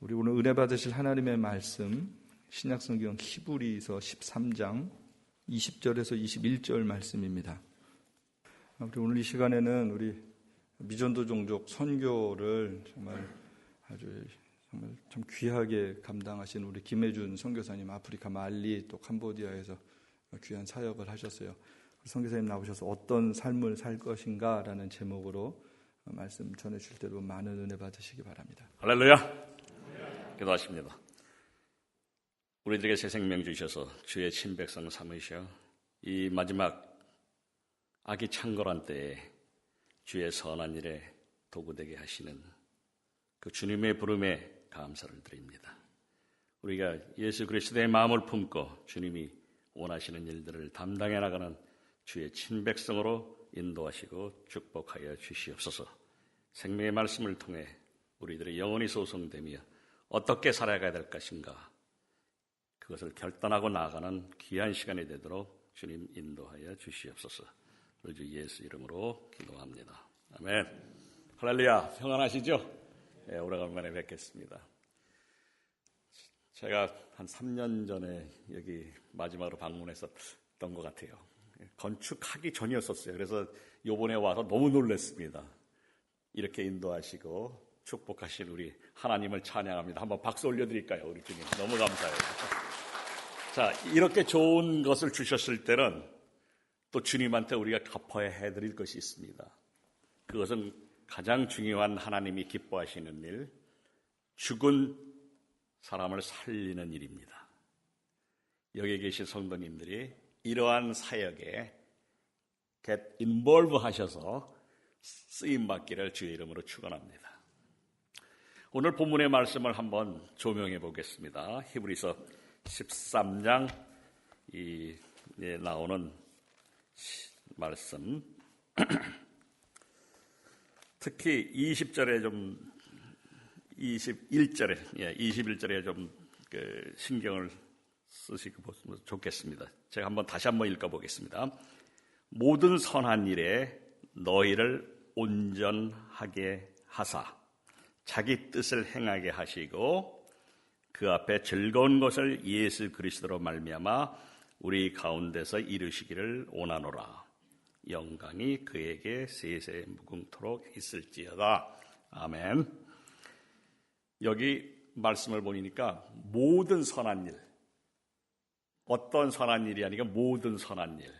우리 오늘 은혜 받으실 하나님의 말씀 신약성경 히브리서 13장 20절에서 21절 말씀입니다. 우리 오늘 이 시간에는 우리 미전도 종족 선교를 정말 참 귀하게 감당하신 우리 김혜준 선교사님, 아프리카 말리 또 캄보디아에서 귀한 사역을 하셨어요. 선교사님 나오셔서 어떤 삶을 살 것인가라는 제목으로 말씀 전해주실 때도 많은 은혜 받으시기 바랍니다. 할렐루야. 기도하십니다. 우리들에게 새 생명 주셔서 주의 친백성 삼으셔 이 마지막 악이 창궐한 때에 주의 선한 일에 도구되게 하시는 그 주님의 부름에 감사를 드립니다. 우리가 예수 그리스도의 마음을 품고 주님이 원하시는 일들을 담당해 나가는 주의 친백성으로 인도하시고 축복하여 주시옵소서. 생명의 말씀을 통해 우리들의 영혼이 소성되며 어떻게 살아가야 될 것인가, 그것을 결단하고 나아가는 귀한 시간이 되도록 주님 인도하여 주시옵소서. 우리 주 예수 이름으로 기도합니다. 아멘. 할렐루야. 평안하시죠? 네, 오래간만에 뵙겠습니다. 제가 한 3년 전에 여기 마지막으로 방문했었던 것 같아요. 건축하기 전이었었어요. 그래서 이번에 와서 너무 놀랐습니다. 이렇게 인도하시고 축복하신 우리 하나님을 찬양합니다. 한번 박수 올려드릴까요? 우리 주님 너무 감사해요. 자, 이렇게 좋은 것을 주셨을 때는 또 주님한테 우리가 갚아야 해드릴 것이 있습니다. 그것은 가장 중요한 하나님이 기뻐하시는 일, 죽은 사람을 살리는 일입니다. 여기 계신 성도님들이 이러한 사역에 get involve 하셔서 쓰임받기를 주의 이름으로 축원합니다. 오늘 본문의 말씀을 한번 조명해 보겠습니다. 히브리서 13장 나오는 말씀 특히 20절에 좀 21절에 좀 신경을 쓰시고 보시면 좋겠습니다. 제가 다시 한번 읽어보겠습니다. 모든 선한 일에 너희를 온전하게 하사 자기 뜻을 행하게 하시고 그 앞에 즐거운 것을 예수 그리스도로 말미암아 우리 가운데서 이루시기를 원하노라. 영광이 그에게 세세 무궁토록 있을지어다. 아멘. 여기 말씀을 보니까 모든 선한 일, 어떤 선한 일이 아니라 모든 선한 일,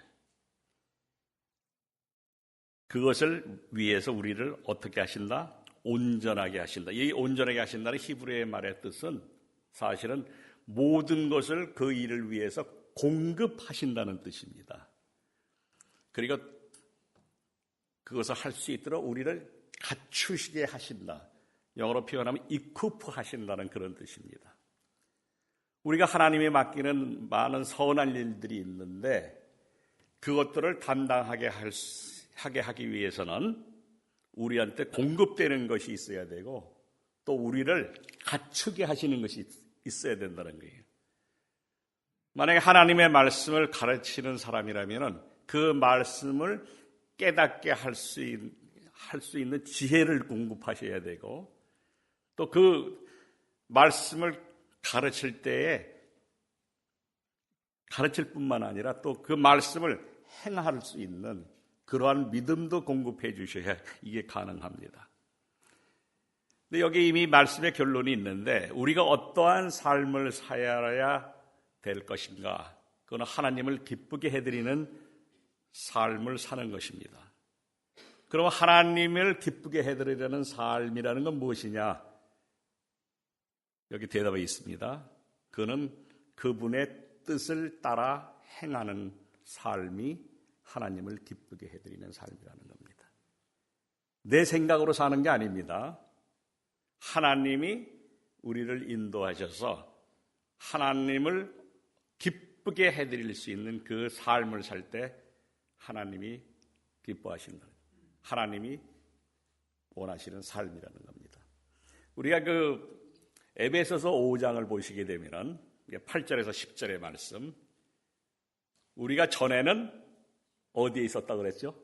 그것을 위해서 우리를 어떻게 하신다? 온전하게 하신다. 이 온전하게 하신다는 히브리의 말의 뜻은 사실은 모든 것을 그 일을 위해서 공급하신다는 뜻입니다. 그리고 그것을 할 수 있도록 우리를 갖추시게 하신다. 영어로 표현하면 equip 하신다는 그런 뜻입니다. 우리가 하나님에 맡기는 많은 선한 일들이 있는데 그것들을 담당하게 하기 위해서는 우리한테 공급되는 것이 있어야 되고 또 우리를 갖추게 하시는 것이 있어야 된다는 거예요. 만약에 하나님의 말씀을 가르치는 사람이라면 그 말씀을 깨닫게 할 수 있는 지혜를 공급하셔야 되고 또 그 말씀을 가르칠 때에 가르칠 뿐만 아니라 또 그 말씀을 행할 수 있는 그러한 믿음도 공급해 주셔야 이게 가능합니다. 근데 여기 이미 말씀의 결론이 있는데 우리가 어떠한 삶을 살아야 될 것인가? 그건 하나님을 기쁘게 해드리는 삶을 사는 것입니다. 그럼 하나님을 기쁘게 해드리려는 삶이라는 건 무엇이냐? 여기 대답이 있습니다. 그는 그분의 뜻을 따라 행하는 삶이 하나님을 기쁘게 해드리는 삶이라는 겁니다. 내 생각으로 사는 게 아닙니다. 하나님이 우리를 인도하셔서 하나님을 기쁘게 해드릴 수 있는 그 삶을 살 때 하나님이 기뻐하신다. 하나님이 원하시는 삶이라는 겁니다. 우리가 에베소서 5장을 보시게 되면 8절에서 10절의 말씀, 우리가 전에는 어디에 있었다 그랬죠?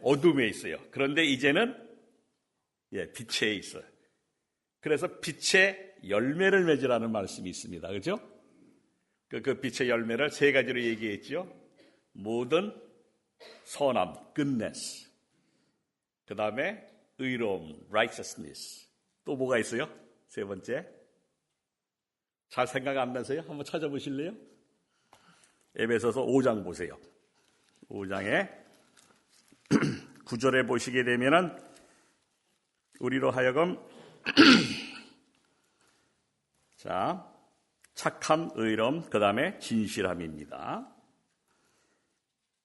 어둠에 있어요. 그런데 이제는 빛에 있어요. 그래서 빛의 열매를 맺으라는 말씀이 있습니다. 그렇죠? 그 빛의 열매를 세 가지로 얘기했죠. 모든 선함, goodness. 그 다음에 의로움, righteousness. 또 뭐가 있어요? 세 번째. 잘 생각 안 나세요? 한번 찾아보실래요? 에베소서 5장 보세요. 5장에 9절에 보시게 되면은 우리로 하여금 자, 착함, 의로움, 그 다음에 진실함입니다.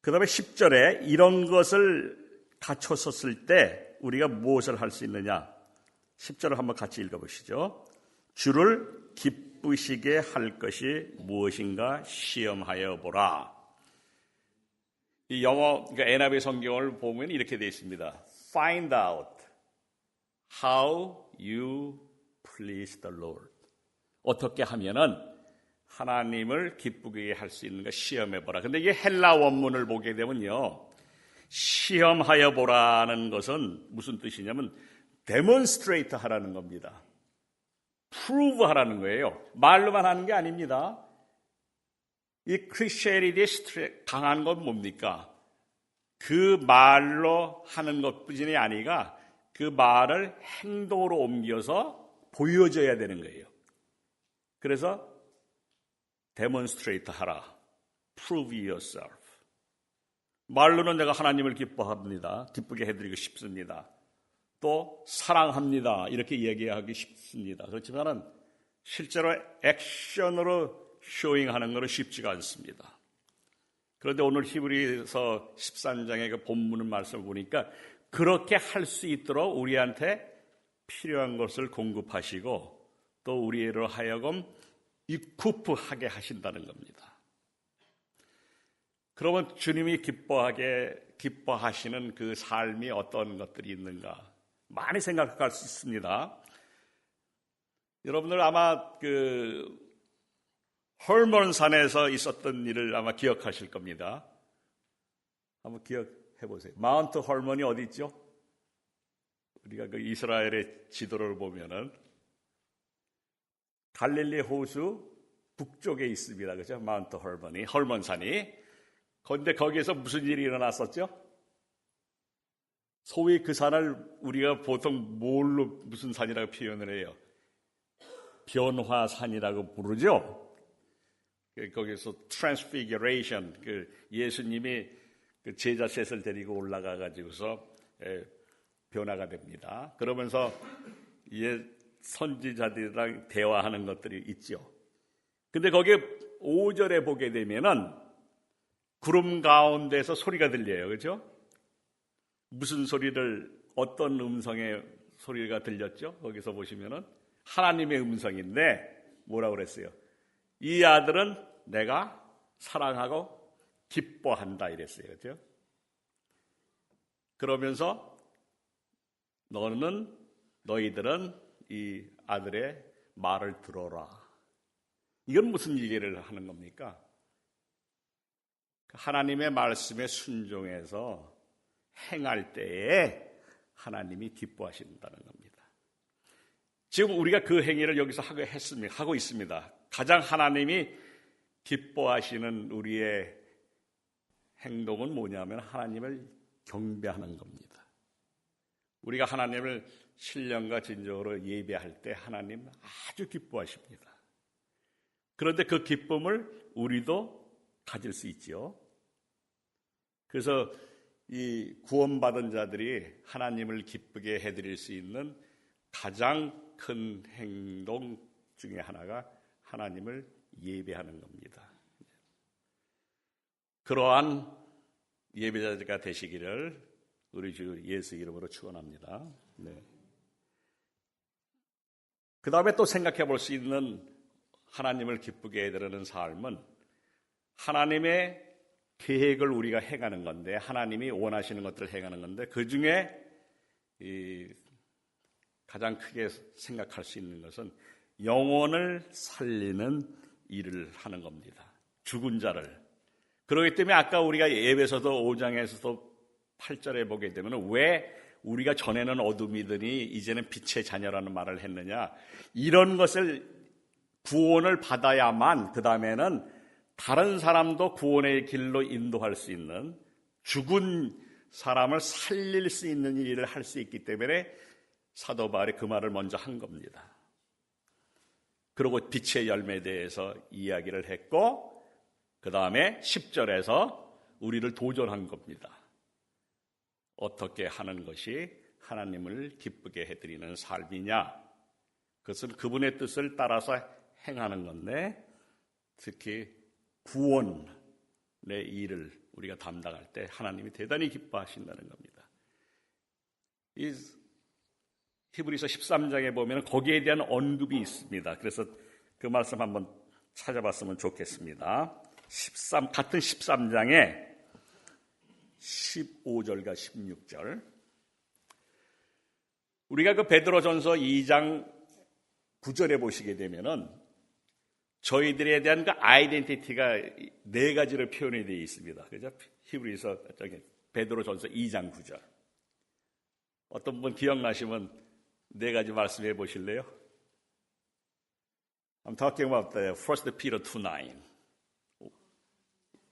그 다음에 10절에 이런 것을 갖췄었을 때 우리가 무엇을 할 수 있느냐? 10절을 한번 같이 읽어보시죠. 주를 기쁘시게 할 것이 무엇인가 시험하여 보라. 이 영어, 그러니까 NIV 성경을 보면 이렇게 되어 있습니다. Find out how you please the Lord. 어떻게 하면은 하나님을 기쁘게 할 수 있는가 시험해 보라. 근데 이게 헬라 원문을 보게 되면요, 시험하여 보라는 것은 무슨 뜻이냐면 demonstrate 하라는 겁니다. prove 하라는 거예요. 말로만 하는 게 아닙니다. 이 크리스천리티의 강한 건 뭡니까? 그 말로 하는 것뿐이 아니라 그 말을 행동으로 옮겨서 보여줘야 되는 거예요. 그래서 demonstrate 하라. prove yourself. 말로는 내가 하나님을 기뻐합니다. 기쁘게 해드리고 싶습니다. 또 사랑합니다. 이렇게 얘기하기 쉽습니다. 그렇지만 실제로 액션으로 쇼잉하는 것은 쉽지가 않습니다. 그런데 오늘 히브리서 13장의 그 본문 말씀을 보니까 그렇게 할 수 있도록 우리한테 필요한 것을 공급하시고 또 우리로 하여금 이쿠프하게 하신다는 겁니다. 그러면 주님이 기뻐하시는 그 삶이 어떤 것들이 있는가? 많이 생각할 수 있습니다. 여러분들 아마 그 헐몬산에서 있었던 일을 아마 기억하실 겁니다. 한번 기억해 보세요. 마운트 헐몬이 어디 있죠? 우리가 그 이스라엘의 지도를 보면은 갈릴리 호수 북쪽에 있습니다. 그죠? 마운트 헐몬이, 헐몬산이. 그런데 거기에서 무슨 일이 일어났었죠? 소위 그 산을 우리가 보통 뭘로 무슨 산이라고 표현을 해요? 변화산이라고 부르죠? 거기서 transfiguration, 그 예수님이 그 제자 셋을 데리고 올라가 가지고서 변화가 됩니다. 그러면서 선지자들이랑 대화하는 것들이 있죠. 근데 거기에 5절에 보게 되면은 구름 가운데서 소리가 들려요. 그렇죠? 무슨 소리를, 어떤 음성의 소리가 들렸죠? 거기서 보시면은 하나님의 음성인데 뭐라고 그랬어요? 이 아들은 내가 사랑하고 기뻐한다 이랬어요. 그렇죠? 그러면서 너희들은 이 아들의 말을 들어라. 이건 무슨 얘기를 하는 겁니까? 하나님의 말씀에 순종해서 행할 때에 하나님이 기뻐하신다는 겁니다. 지금 우리가 그 행위를 여기서 하고 있습니다. 가장 하나님이 기뻐하시는 우리의 행동은 뭐냐면 하나님을 경배하는 겁니다. 우리가 하나님을 신령과 진정으로 예배할 때 하나님 아주 기뻐하십니다. 그런데 그 기쁨을 우리도 가질 수 있죠. 그래서 이 구원받은 자들이 하나님을 기쁘게 해드릴 수 있는 가장 큰 행동 중에 하나가 하나님을 예배하는 겁니다. 그러한 예배자가 되시기를 우리 주 예수 이름으로 축원합니다. 네. 그 다음에 또 생각해 볼 수 있는 하나님을 기쁘게 해드리는 삶은 하나님의 계획을 우리가 행하는 건데, 하나님이 원하시는 것들을 행하는 건데, 그 중에 가장 크게 생각할 수 있는 것은 영혼을 살리는 일을 하는 겁니다. 죽은 자를. 그렇기 때문에 아까 우리가 에베소서 5장에서도 8절에 보게 되면 왜 우리가 전에는 어둠이더니 이제는 빛의 자녀라는 말을 했느냐? 이런 것을 구원을 받아야만 그 다음에는 다른 사람도 구원의 길로 인도할 수 있는, 죽은 사람을 살릴 수 있는 일을 할 수 있기 때문에 사도 바울이 그 말을 먼저 한 겁니다. 그리고 빛의 열매에 대해서 이야기를 했고 그 다음에 10절에서 우리를 도전한 겁니다. 어떻게 하는 것이 하나님을 기쁘게 해드리는 삶이냐? 그것은 그분의 뜻을 따라서 행하는 건데, 특히 구원의 일을 우리가 담당할 때 하나님이 대단히 기뻐하신다는 겁니다. 이 히브리서 13장에 보면 거기에 대한 언급이 있습니다. 그래서 그 말씀 한번 찾아봤으면 좋겠습니다. 같은 13장에 15절과 16절. 우리가 그 베드로전서 2장 9절에 보시게 되면은 저희들에 대한 그 아이덴티티가 네 가지로 표현이 되어 있습니다. 그죠? 히브리서 베드로전서 2장 9절. 어떤 분 기억나시면 네 가지 말씀해 보실래요? I'm talking about the 1 Peter 2:9.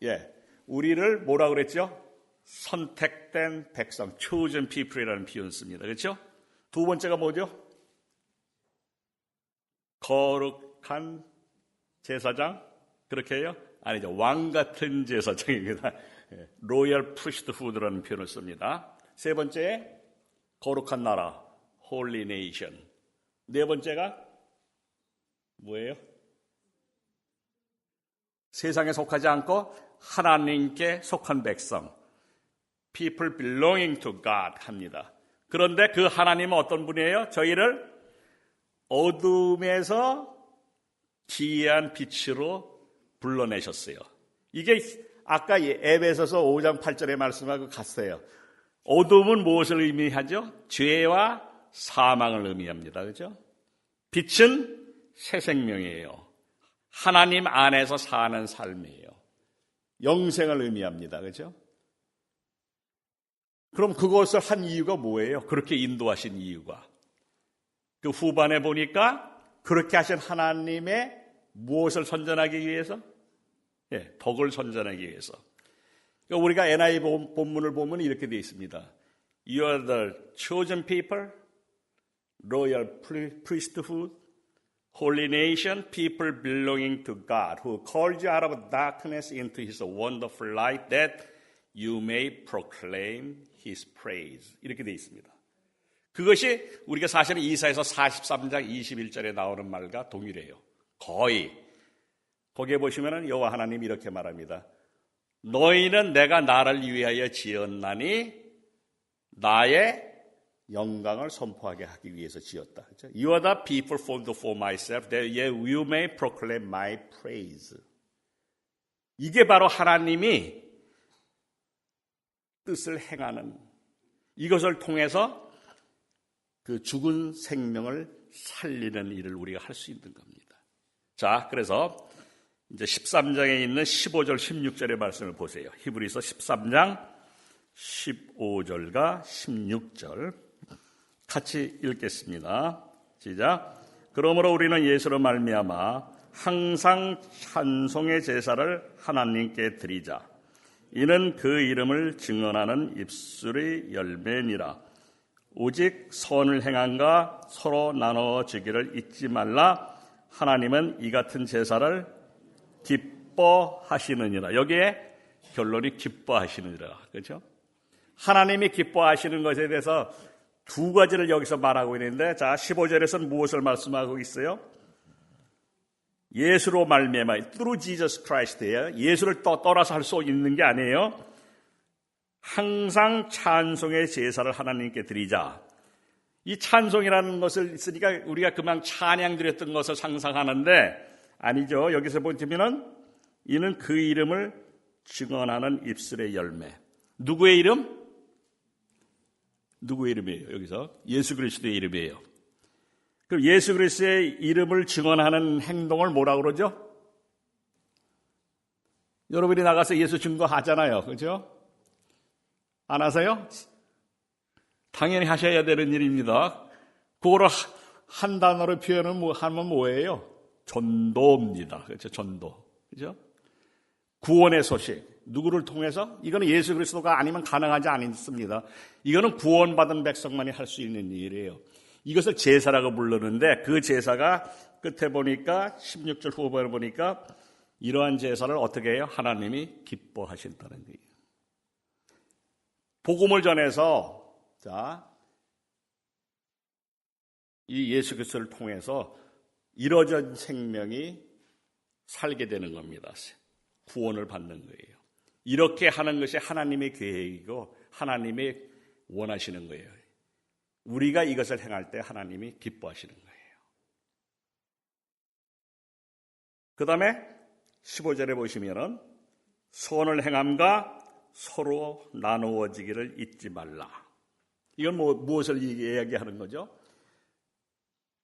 예, 우리를 뭐라 그랬죠? 선택된 백성, chosen people이라는 표현 씁니다. 그렇죠? 두 번째가 뭐죠? 거룩한 제사장? 그렇게 해요? 아니죠. 왕 같은 제사장입니다. 로열 프리스트후드라는 표현을 씁니다. 세 번째, 거룩한 나라, 홀리 네이션. 네 번째가 뭐예요? 세상에 속하지 않고 하나님께 속한 백성, people belonging to God 합니다. 그런데 그 하나님은 어떤 분이에요? 저희를 어둠에서 기이한 빛으로 불러내셨어요. 이게 아까 에베소서 5장 8절의 말씀하고 같아요. 어둠은 무엇을 의미하죠? 죄와 사망을 의미합니다. 그렇죠? 빛은 새 생명이에요. 하나님 안에서 사는 삶이에요. 영생을 의미합니다. 그렇죠? 그럼 그것을 한 이유가 뭐예요? 그렇게 인도하신 이유가. 그 후반에 보니까 그렇게 하신 하나님의 무엇을 선전하기 위해서? 예, 덕을 선전하기 위해서. 그러니까 우리가 NIV 본문을 보면 이렇게 되어 있습니다. You are the chosen people, royal priesthood, holy nation, people belonging to God, who called you out of darkness into His wonderful light, that you may proclaim His praise. 이렇게 되어 있습니다. 그것이 우리가 사실은 이사야서 43장 21절에 나오는 말과 동일해요. 거의. 거기에 보시면 여호와 하나님이 이렇게 말합니다. 너희는 내가 나를 위하여 지었나니 나의 영광을 선포하게 하기 위해서 지었다. 그렇죠? You are the people formed for myself, that you may proclaim my praise. 이게 바로 하나님이 뜻을 행하는, 이것을 통해서 그 죽은 생명을 살리는 일을 우리가 할 수 있는 겁니다. 자, 그래서 이제 13장에 있는 15절, 16절의 말씀을 보세요. 히브리서 13장 15절과 16절 같이 읽겠습니다. 시작. 그러므로 우리는 예수로 말미암아 항상 찬송의 제사를 하나님께 드리자. 이는 그 이름을 증언하는 입술의 열매니라. 오직 선을 행함과 서로 나눠주기를 잊지 말라. 하나님은 이 같은 제사를 기뻐하시느니라. 여기에 결론이 기뻐하시느니라. 그렇죠? 하나님이 기뻐하시는 것에 대해서 두 가지를 여기서 말하고 있는데, 자, 15절에서는 무엇을 말씀하고 있어요? 예수로 말미암아, through Jesus Christ예요. 예수를 떠나서 할 수 있는 게 아니에요. 항상 찬송의 제사를 하나님께 드리자. 이 찬송이라는 것을 있으니까 우리가 그만 찬양 드렸던 것을 상상하는데 아니죠. 여기서 보시면은 이는 그 이름을 증언하는 입술의 열매. 누구의 이름? 누구의 이름이에요? 여기서 예수 그리스도의 이름이에요. 그럼 예수 그리스도의 이름을 증언하는 행동을 뭐라고 그러죠? 여러분이 나가서 예수 증거하잖아요. 그렇죠? 안 하세요? 당연히 하셔야 되는 일입니다. 그거를 한 단어로 하면 뭐예요? 전도입니다. 그렇죠? 전도. 그죠? 구원의 소식. 누구를 통해서? 이거는 예수 그리스도가 아니면 가능하지 않습니다. 이거는 구원받은 백성만이 할 수 있는 일이에요. 이것을 제사라고 부르는데 그 제사가 끝에 보니까 16절 후반에 보니까 이러한 제사를 어떻게 해요? 하나님이 기뻐하신다는 얘기예요. 복음을 전해서 이 예수 그리스도를 통해서 이뤄진 생명이 살게 되는 겁니다. 구원을 받는 거예요. 이렇게 하는 것이 하나님의 계획이고 하나님이 원하시는 거예요. 우리가 이것을 행할 때 하나님이 기뻐하시는 거예요. 그 다음에 15절에 보시면은 선을 행함과 서로 나누어지기를 잊지 말라. 이건 무엇을 이야기하는 거죠?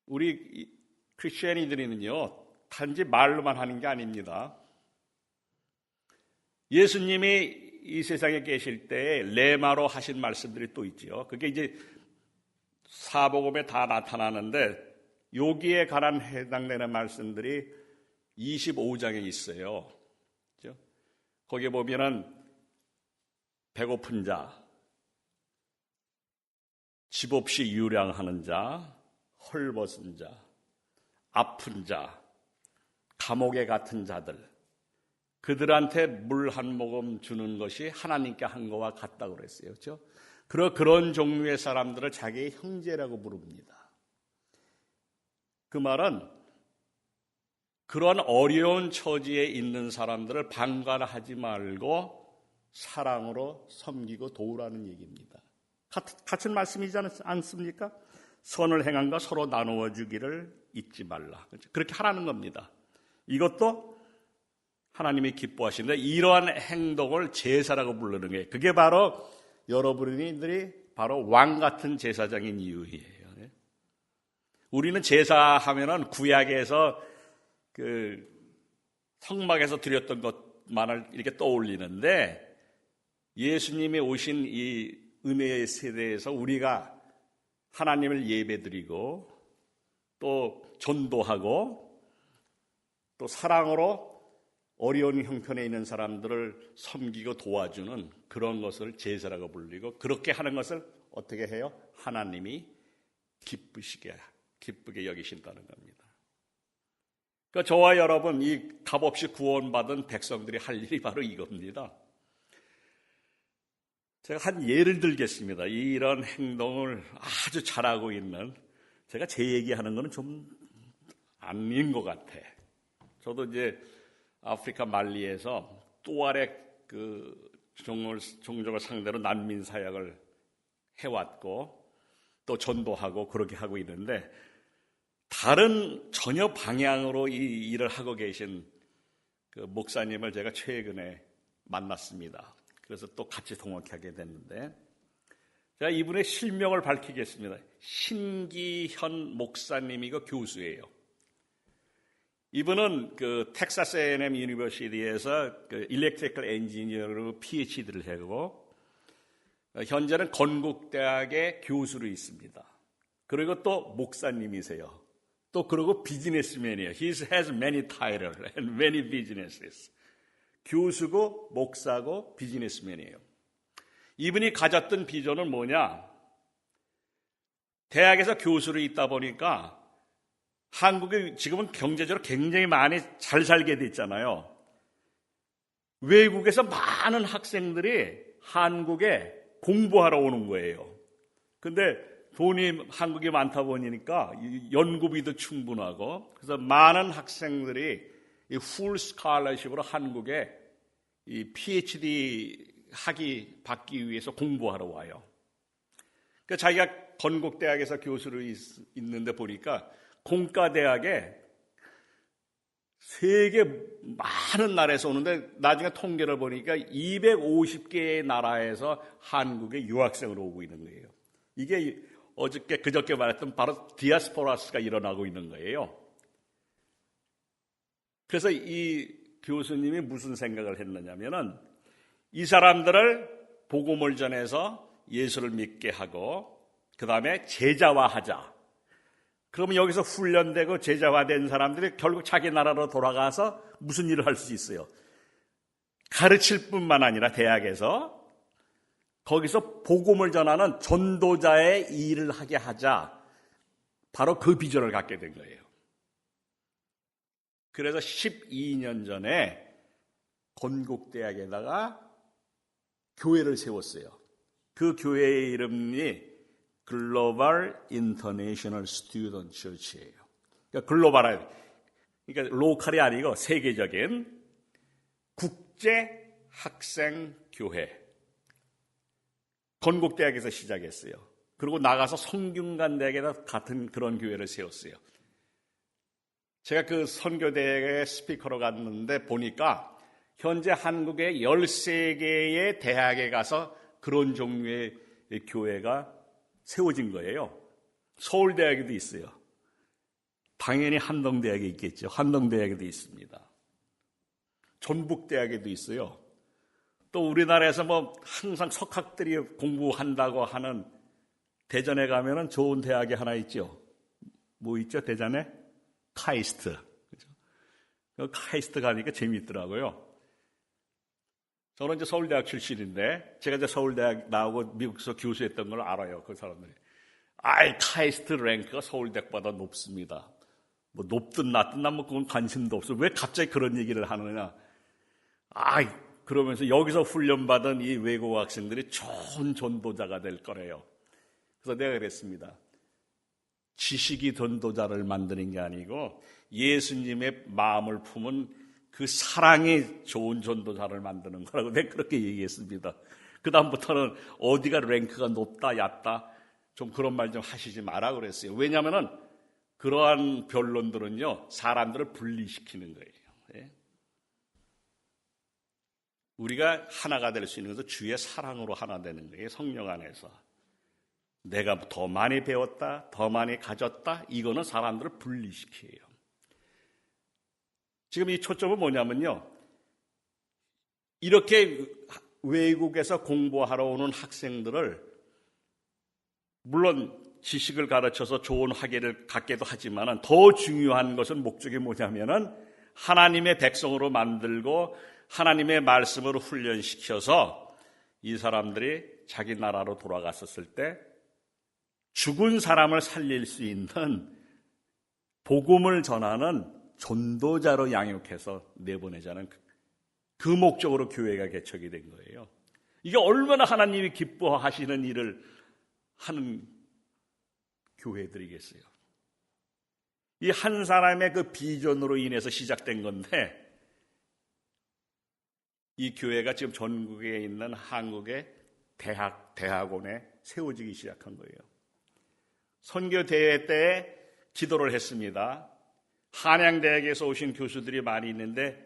우리 크리스천이들은요, 단지 말로만 하는 게 아닙니다. 예수님이 이 세상에 계실 때 레마로 하신 말씀들이 또 있죠. 그게 이제 사복음에 다 나타나는데 여기에 관한 해당되는 말씀들이 25장에 있어요. 그렇죠? 거기에 보면은 배고픈 자, 집 없이 유량하는 자, 헐벗은 자, 아픈 자, 감옥에 갇힌 자들, 그들한테 물 한 모금 주는 것이 하나님께 한 거와 같다고 그랬어요. 그렇죠? 그런 종류의 사람들을 자기의 형제라고 부릅니다. 그 말은 그런 어려운 처지에 있는 사람들을 방관하지 말고 사랑으로 섬기고 도우라는 얘기입니다. 같은 말씀이지 않습니까? 선을 행함과 서로 나누어 주기를 잊지 말라. 그렇게 하라는 겁니다. 이것도 하나님이 기뻐하시는데 이러한 행동을 제사라고 부르는 거예요. 그게 바로 여러분들이 바로 왕 같은 제사장인 이유예요. 우리는 제사하면은 구약에서 그 성막에서 드렸던 것만을 이렇게 떠올리는데 예수님이 오신 이 은혜의 세대에서 우리가 하나님을 예배드리고 또 전도하고 또 사랑으로 어려운 형편에 있는 사람들을 섬기고 도와주는 그런 것을 제사라고 불리고 그렇게 하는 것을 어떻게 해요? 하나님이 기쁘게 여기신다는 겁니다. 그러니까 저와 여러분 이 값없이 구원받은 백성들이 할 일이 바로 이겁니다. 제가 한 예를 들겠습니다. 이런 행동을 아주 잘하고 있는 제가 제 얘기하는 거는 좀 아닌 것 같아. 저도 이제 아프리카 말리에서 또아렉 그 종족을 상대로 난민 사역을 해왔고 또 전도하고 그렇게 하고 있는데 다른 전혀 방향으로 이 일을 하고 계신 그 목사님을 제가 최근에 만났습니다. 그래서 또 같이 동역하게 됐는데 제가 이분의 실명을 밝히겠습니다. 신기현 목사님이고 교수예요. 이분은 그 텍사스 A&M 유니버시티에서 그 일렉트리컬 엔지니어로 PhD를 하고 현재는 건국대학의 교수로 있습니다. 그리고 또 목사님이세요. 또 그리고 비즈니스맨이에요. He has many titles and many businesses. 교수고 목사고 비즈니스맨이에요. 이분이 가졌던 비전은 뭐냐? 대학에서 교수로 있다 보니까 한국이 지금은 경제적으로 굉장히 많이 잘 살게 됐잖아요. 외국에서 많은 학생들이 한국에 공부하러 오는 거예요. 근데 돈이 한국에 많다 보니까 연구비도 충분하고 그래서 많은 학생들이 이 풀 스칼러십으로 한국에 이 PhD 받기 위해서 공부하러 와요. 그러니까 자기가 건국대학에서 교수로 있는데 보니까 공과대학에 세계 많은 나라에서 오는데 나중에 통계를 보니까 250개의 나라에서 한국에 유학생으로 오고 있는 거예요. 이게 그저께 말했던 바로 디아스포라스가 일어나고 있는 거예요. 그래서 이 교수님이 무슨 생각을 했느냐면은 이 사람들을 복음을 전해서 예수를 믿게 하고 그 다음에 제자화하자. 그러면 여기서 훈련되고 제자화된 사람들이 결국 자기 나라로 돌아가서 무슨 일을 할 수 있어요? 가르칠 뿐만 아니라 대학에서 거기서 복음을 전하는 전도자의 일을 하게 하자. 바로 그 비전을 갖게 된 거예요. 그래서 12년 전에 건국대학에다가 교회를 세웠어요. 그 교회의 이름이 글로벌 인터내셔널 스튜던트 처치예요. 그러니까 글로벌한, 그러니까 로컬이 아니고 세계적인 국제 학생 교회. 건국대학에서 시작했어요. 그리고 나가서 성균관대학에다 같은 그런 교회를 세웠어요. 제가 그 선교대회에 스피커로 갔는데 보니까 현재 한국의 13개의 대학에 가서 그런 종류의 교회가 세워진 거예요. 서울대학에도 있어요. 당연히 한동대학에 있겠죠. 한동대학에도 있습니다. 전북대학에도 있어요. 또 우리나라에서 뭐 항상 석학들이 공부한다고 하는 대전에 가면은 좋은 대학이 하나 있죠. 뭐 있죠, 대전에? 카이스트. 그죠? 카이스트 가니까 재미있더라고요. 저는 이제 서울대학 출신인데, 제가 이제 서울대학 나오고 미국에서 교수했던 걸 알아요, 그 사람들이. 카이스트 랭크가 서울대학보다 높습니다. 뭐 높든 낮든 난 뭐 그건 관심도 없어. 왜 갑자기 그런 얘기를 하느냐. 그러면서 여기서 훈련받은 이 외국 학생들이 좋은 전도자가 될 거래요. 그래서 내가 그랬습니다. 지식이 전도자를 만드는 게 아니고 예수님의 마음을 품은 그 사랑이 좋은 전도자를 만드는 거라고 내가 그렇게 얘기했습니다. 그 다음부터는 어디가 랭크가 높다 얕다 좀 그런 말 좀 하시지 마라 그랬어요. 왜냐하면 그러한 변론들은요 사람들을 분리시키는 거예요. 예? 우리가 하나가 될 수 있는 것은 주의 사랑으로 하나 되는 거예요. 성령 안에서. 내가 더 많이 배웠다, 더 많이 가졌다, 이거는 사람들을 분리시켜요. 지금 이 초점은 뭐냐면요. 이렇게 외국에서 공부하러 오는 학생들을 물론 지식을 가르쳐서 좋은 학위를 갖게도 하지만 더 중요한 것은 목적이 뭐냐면은 하나님의 백성으로 만들고 하나님의 말씀으로 훈련시켜서 이 사람들이 자기 나라로 돌아갔었을 때 죽은 사람을 살릴 수 있는 복음을 전하는 전도자로 양육해서 내보내자는 그 목적으로 교회가 개척이 된 거예요. 이게 얼마나 하나님이 기뻐하시는 일을 하는 교회들이겠어요. 이 한 사람의 그 비전으로 인해서 시작된 건데 이 교회가 지금 전국에 있는 한국의 대학원에 세워지기 시작한 거예요. 선교대회 때 기도를 했습니다. 한양대학에서 오신 교수들이 많이 있는데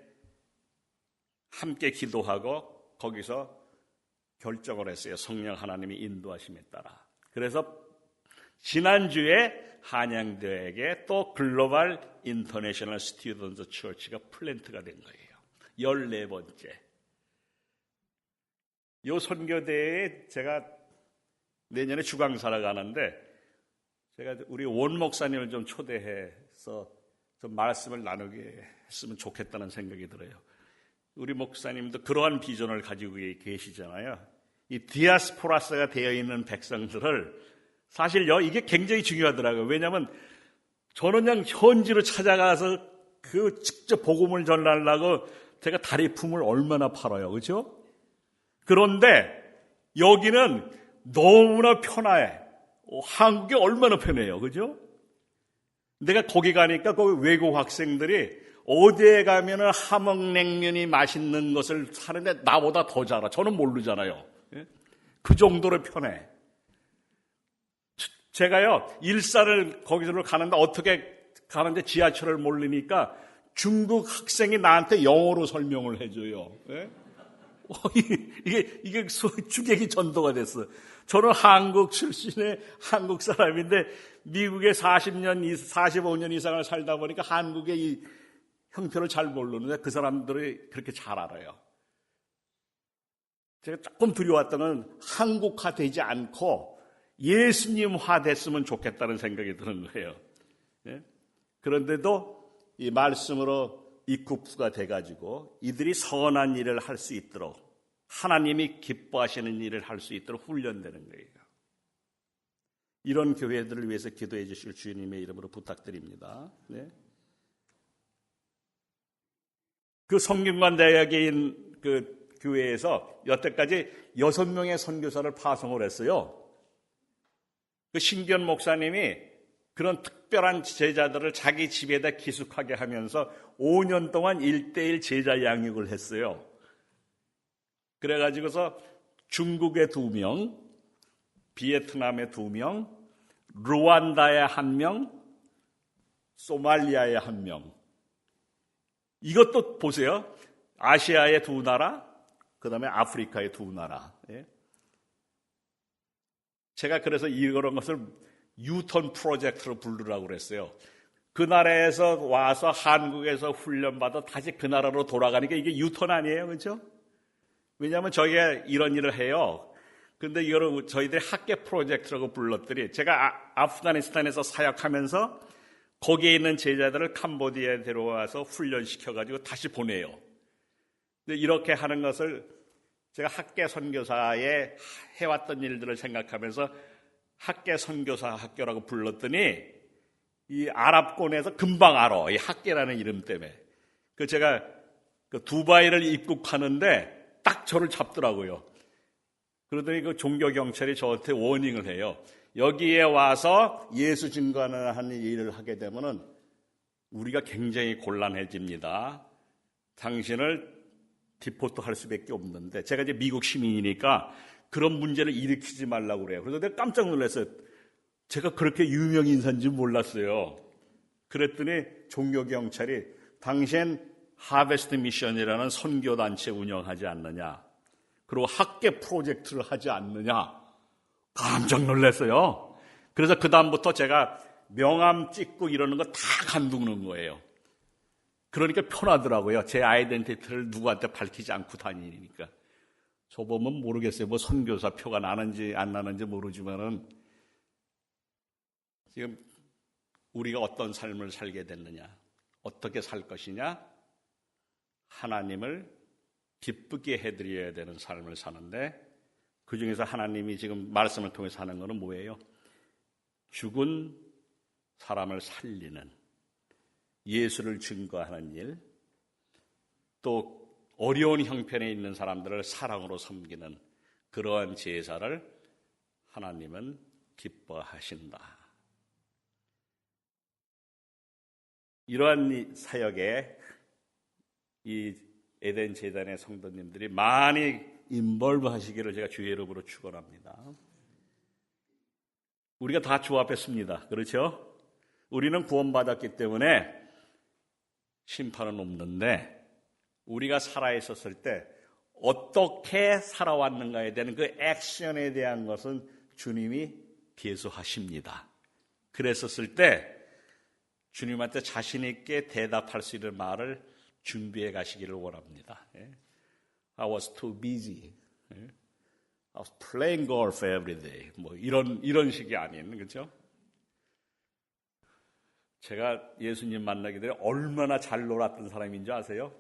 함께 기도하고 거기서 결정을 했어요. 성령 하나님이 인도하심에 따라. 그래서 지난주에 한양대학에 또 글로벌 인터내셔널 스튜던트 처치가 플랜트가 된 거예요. 14번째. 이 선교대회에 제가 내년에 주강사를 가는데 제가 우리 원 목사님을 좀 초대해서 좀 말씀을 나누게 했으면 좋겠다는 생각이 들어요. 우리 목사님도 그러한 비전을 가지고 계시잖아요. 이 디아스포라스가 되어 있는 백성들을 사실요 이게 굉장히 중요하더라고요. 왜냐하면 저는 그냥 현지로 찾아가서 그 직접 복음을 전하려고 제가 다리 품을 얼마나 팔아요, 그렇죠? 그런데 여기는 너무나 편해. 한국이 얼마나 편해요, 그죠? 내가 거기 가니까 거기 외국 학생들이 어디에 가면은 함흥냉면이 맛있는 것을 사는데 나보다 더 잘 알아. 저는 모르잖아요. 그 정도로 편해. 제가요 일산을 거기로 가는데 어떻게 가는데 지하철을 몰리니까 중국 학생이 나한테 영어로 설명을 해줘요. 이게 주객이 전도가 됐어. 저는 한국 출신의 한국 사람인데 미국에 45년 이상을 살다 보니까 한국의 이 형편을 잘 모르는데 그 사람들이 그렇게 잘 알아요. 제가 조금 두려웠던 건 한국화되지 않고 예수님화 됐으면 좋겠다는 생각이 드는 거예요. 예? 그런데도 이 말씀으로 입국수가 돼가지고 이들이 선한 일을 할 수 있도록 하나님이 기뻐하시는 일을 할 수 있도록 훈련되는 거예요. 이런 교회들을 위해서 기도해 주실 주님의 이름으로 부탁드립니다. 네. 그 성균관 대학인 그 교회에서 여태까지 6명의 선교사를 파송을 했어요. 그 신기현 목사님이 그런 특별한 제자들을 자기 집에다 기숙하게 하면서 5년 동안 1:1 제자 양육을 했어요. 그래가지고서 중국에 2명, 비에트남에 2명, 루안다에 1명, 소말리아에 1명. 이것도 보세요. 아시아의 2나라, 그 다음에 아프리카의 2나라. 예? 제가 그래서 이런 것을 유턴 프로젝트로 부르라고 그랬어요. 그 나라에서 와서 한국에서 훈련받아 다시 그 나라로 돌아가니까 이게 유턴 아니에요, 그렇죠? 왜냐하면 저희가 이런 일을 해요. 그런데 이거를 저희들이 학계 프로젝트라고 불렀더니 제가 아프가니스탄에서 사역하면서 거기에 있는 제자들을 캄보디아에 데려와서 훈련시켜가지고 다시 보내요. 근데 이렇게 하는 것을 제가 학계 선교사에 해왔던 일들을 생각하면서 학계 선교사 학교라고 불렀더니 이 아랍권에서 금방 알아. 이 학계라는 이름 때문에. 그 제가 그 두바이를 입국하는데 딱 저를 잡더라고요. 그러더니 그 종교경찰이 저한테 워닝을 해요. 여기에 와서 예수 증거하는 하는 일을 하게 되면은 우리가 굉장히 곤란해집니다. 당신을 디포트 할 수밖에 없는데 제가 이제 미국 시민이니까 그런 문제를 일으키지 말라고 그래요. 그래서 내가 깜짝 놀랐어요. 제가 그렇게 유명 인사인지 몰랐어요. 그랬더니 종교경찰이 당신 하베스트 미션이라는 선교단체 운영하지 않느냐, 그리고 학계 프로젝트를 하지 않느냐, 깜짝 놀랐어요. 그래서 그 다음부터 제가 명함 찍고 이러는 거 다 간두는 거예요. 그러니까 편하더라고요. 제 아이덴티티를 누구한테 밝히지 않고 다니니까. 저 보면 모르겠어요. 뭐 선교사 표가 나는지 안 나는지 모르지만은 지금 우리가 어떤 삶을 살게 됐느냐, 어떻게 살 것이냐, 하나님을 기쁘게 해드려야 되는 삶을 사는데 그 중에서 하나님이 지금 말씀을 통해서 하는 것은 뭐예요? 죽은 사람을 살리는, 예수를 증거하는 일, 또 어려운 형편에 있는 사람들을 사랑으로 섬기는 그러한 제사를 하나님은 기뻐하신다. 이러한 사역에 이 에덴 재단의 성도님들이 많이 인볼브 하시기를 제가 주의 이름으로 축원합니다. 우리가 다 주 앞에 섭니다. 그렇죠? 우리는 구원받았기 때문에 심판은 없는데 우리가 살아있었을 때 어떻게 살아왔는가에 대한 그 액션에 대한 것은 주님이 계속하십니다. 그랬었을 때 주님한테 자신 있게 대답할 수 있는 말을 준비해 가시기를 원합니다. I was too busy. I was playing golf every day. 뭐 이런 식이 아닌, 그렇죠? 제가 예수님 만나기 전에 얼마나 잘 놀았던 사람인지 아세요?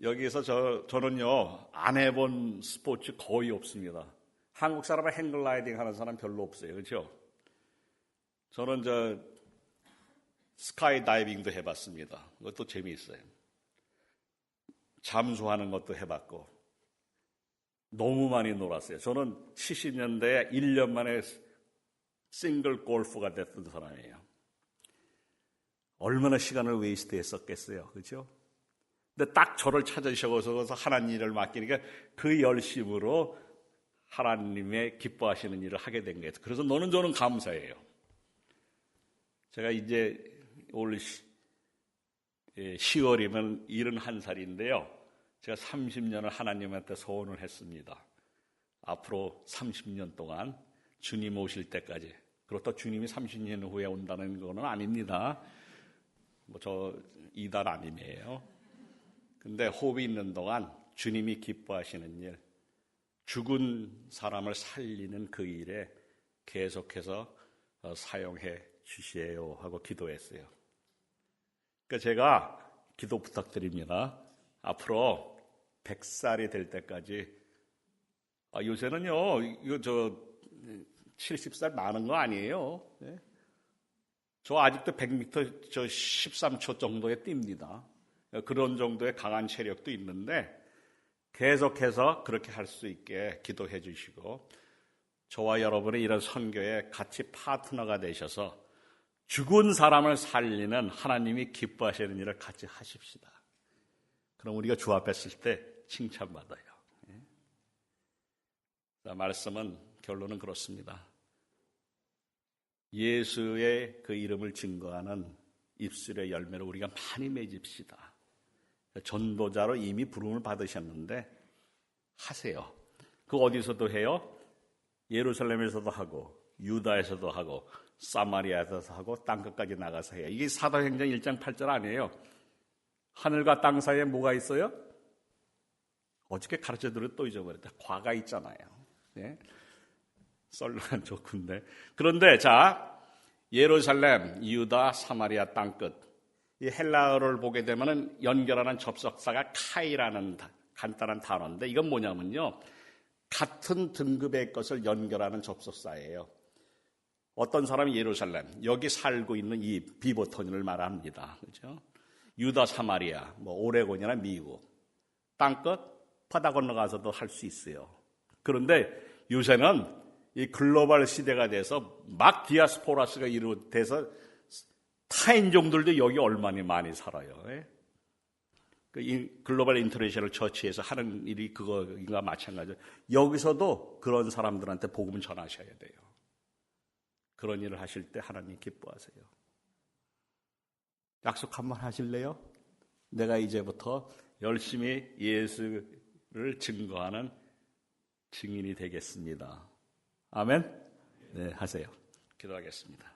여기에서 저는요 안 해본 스포츠 거의 없습니다. 한국 사람은 행글라이딩 하는 사람 별로 없어요, 그렇죠? 저는 스카이 다이빙도 해봤습니다. 그것도 재미있어요. 잠수하는 것도 해봤고 너무 많이 놀았어요. 저는 70년대에 1년 만에 싱글 골퍼가 됐던 사람이에요. 얼마나 시간을 웨이스트 했었겠어요, 그렇죠? 근데 딱 저를 찾으셔서 하나님 일을 맡기니까 그 열심으로 하나님의 기뻐하시는 일을 하게 된 거예요. 그래서 저는 감사해요. 제가 이제 올 10월이면 71살인데요. 제가 30년을 하나님한테 소원을 했습니다. 앞으로 30년 동안 주님 오실 때까지. 그렇다고 주님이 30년 후에 온다는 건 아닙니다. 저 이단 아님이에요. 근데 호흡이 있는 동안 주님이 기뻐하시는 일, 죽은 사람을 살리는 그 일에 계속해서 사용해 주시에요 하고 기도했어요. 그러니까 제가 기도 부탁드립니다. 앞으로 100살이 될 때까지, 요새는요, 이거 70살 많은 거 아니에요. 네? 저 아직도 100m 13초 정도에 뜁니다. 그런 정도의 강한 체력도 있는데 계속해서 그렇게 할 수 있게 기도해 주시고, 저와 여러분의 이런 선교에 같이 파트너가 되셔서 죽은 사람을 살리는 하나님이 기뻐하시는 일을 같이 하십시다. 그럼 우리가 주 앞에 있을 때 칭찬받아요. 말씀은 결론은 그렇습니다. 예수의 그 이름을 증거하는 입술의 열매를 우리가 많이 맺읍시다. 전도자로 이미 부름을 받으셨는데 하세요. 그 어디서도 해요? 예루살렘에서도 하고 유다에서도 하고 사마리아에서도 하고 땅끝까지 나가서 해요. 이게 사도행전 1장 8절 아니에요. 하늘과 땅 사이에 뭐가 있어요? 어저께 가르쳐드렸 또 잊어버렸다. 과가 있잖아요. 네? 썰렁한 조건데. 그런데 자, 예루살렘, 유다, 사마리아 땅끝, 이 헬라어를 보게 되면 연결하는 접속사가 카이라는 간단한 단어인데, 이건 뭐냐면요, 같은 등급의 것을 연결하는 접속사예요. 어떤 사람이 예루살렘, 여기 살고 있는 이 비보토니를 말합니다. 그렇죠? 유다, 사마리아, 오레곤이나 미국, 땅끝 바다 건너가서도 할 수 있어요. 그런데 요새는 이 글로벌 시대가 돼서 막 디아스포라스가 이루어져서 타인종들도 여기 얼마나 많이 살아요. 이 글로벌 인터내셔널 처치에서 하는 일이 그거가 마찬가지예요. 여기서도 그런 사람들한테 복음을 전하셔야 돼요. 그런 일을 하실 때 하나님 기뻐하세요. 약속 한번 하실래요? 내가 이제부터 열심히 예수를 증거하는 증인이 되겠습니다. 아멘? 네, 하세요. 기도하겠습니다.